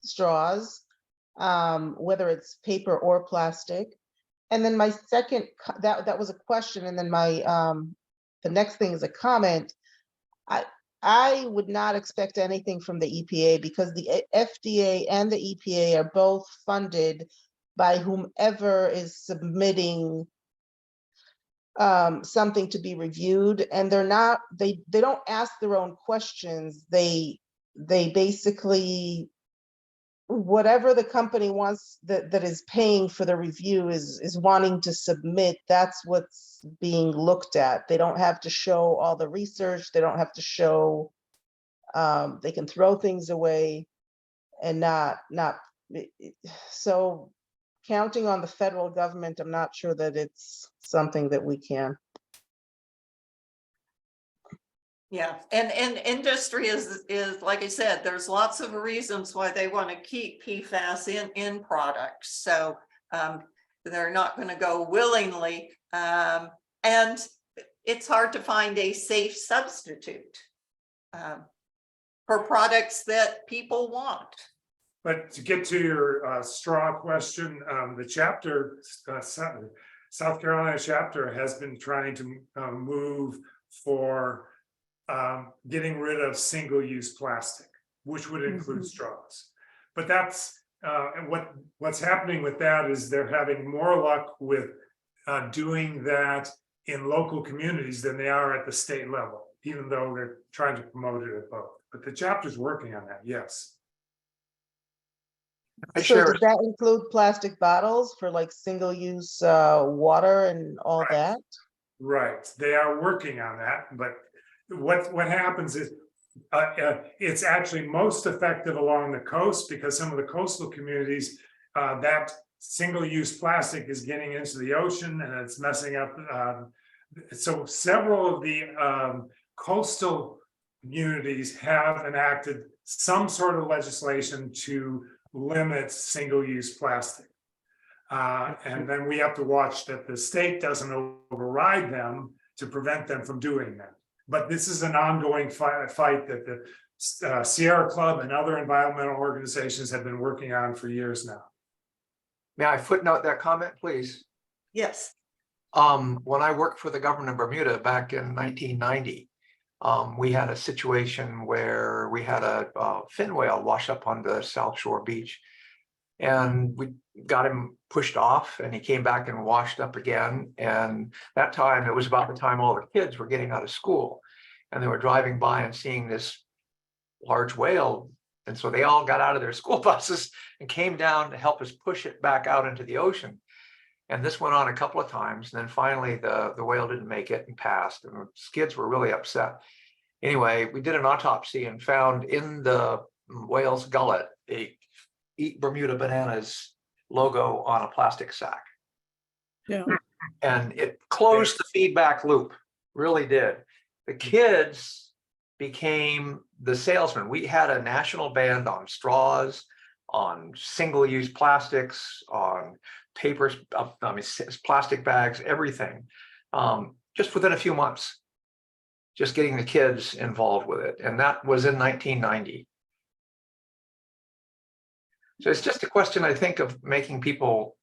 straws, whether it's paper or plastic. And then my second, that was a question, and then my, the next thing is a comment. I would not expect anything from the EPA because the FDA and the EPA are both funded by whomever is submitting something to be reviewed, and they don't ask their own questions. They basically, whatever the company wants that is paying for the review is wanting to submit, that's what's being looked at. They don't have to show all the research. They don't have to show, they can throw things away and not, so counting on the federal government, I'm not sure that it's something that we can. Yeah, and industry is like I said, there's lots of reasons why they want to keep PFAS in products. So they're not going to go willingly. And it's hard to find a safe substitute for products that people want. But to get to your straw question, the chapter, South Carolina chapter has been trying to move for getting rid of single-use plastic, which would include straws. But that's what's happening with that is they're having more luck with doing that in local communities than they are at the state level, even though they're trying to promote it at both. But the chapter's working on that, yes. So does that include plastic bottles for like single-use water and all that? Right, they are working on that, but what happens is it's actually most effective along the coast because some of the coastal communities, that single-use plastic is getting into the ocean and it's messing up. So several of the coastal communities have enacted some sort of legislation to limit single-use plastic. And then we have to watch that the state doesn't override them to prevent them from doing that. But this is an ongoing fight that the Sierra Club and other environmental organizations have been working on for years now. May I footnote that comment, please? Yes. When I worked for the government of Bermuda back in 1990, we had a situation where we had a fin whale wash up on the South Shore beach, and we got him pushed off and he came back and washed up again. And that time, it was about the time all the kids were getting out of school and they were driving by and seeing this large whale. And so they all got out of their school buses and came down to help us push it back out into the ocean. And this went on a couple of times. And then finally the whale didn't make it and passed, and the kids were really upset. Anyway, we did an autopsy and found in the whale's gullet a Eat Bermuda Bananas logo on a plastic sack. Yeah. And it closed the feedback loop, really did. The kids became the salesmen. We had a national ban on straws, on single-use plastics, on papers, plastic bags, everything, just within a few months, just getting the kids involved with it. And that was in 1990. So it's just a question, I think, of making people,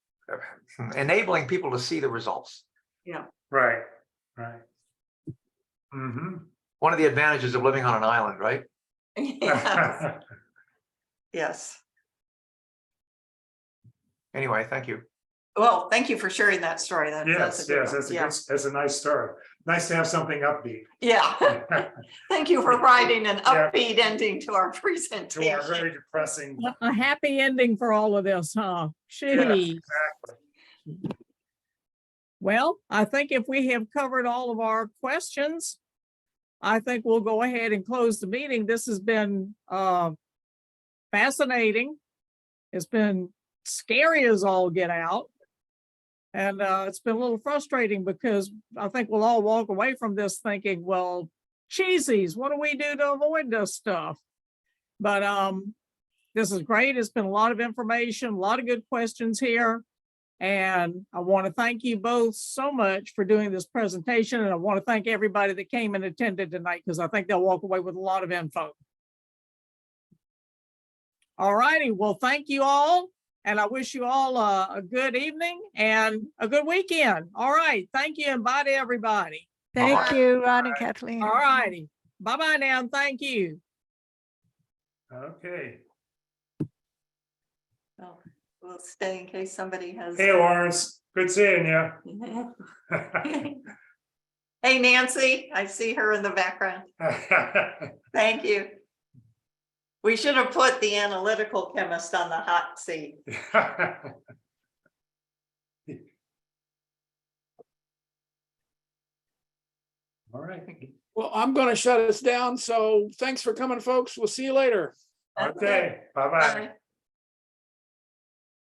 enabling people to see the results. Yeah. Right, right. Mm-hmm. One of the advantages of living on an island, right? Yeah. Yes. Anyway, thank you. Well, thank you for sharing that story. Yes, that's a nice story. Nice to have something upbeat. Yeah. Thank you for writing an upbeat ending to our presentation. To our very depressing. A happy ending for all of this, huh? Yes, Jeez. exactly. Well, I think if we have covered all of our questions, I think we'll go ahead and close the meeting. This has been fascinating. It's been scary as all get out. And it's been a little frustrating because I think we'll all walk away from this thinking, well, cheesies, what do we do to avoid this stuff? But this is great. It's been a lot of information, a lot of good questions here. And I want to thank you both so much for doing this presentation. And I want to thank everybody that came and attended tonight, because I think they'll walk away with a lot of info. All righty. Well, thank you all. And I wish you all a good evening and a good weekend. All right. Thank you and bye to everybody. Thank you, Ron and Kathleen. All righty. Bye-bye now. And thank you. Okay. Well, we'll stay in case somebody has. Hey, Lawrence, good seeing you. Hey, Nancy, I see her in the background. Thank you. We should have put the analytical chemist on the hot seat. All right. Well, I'm going to shut us down. So thanks for coming, folks. We'll see you later. Okay, bye-bye. Bye.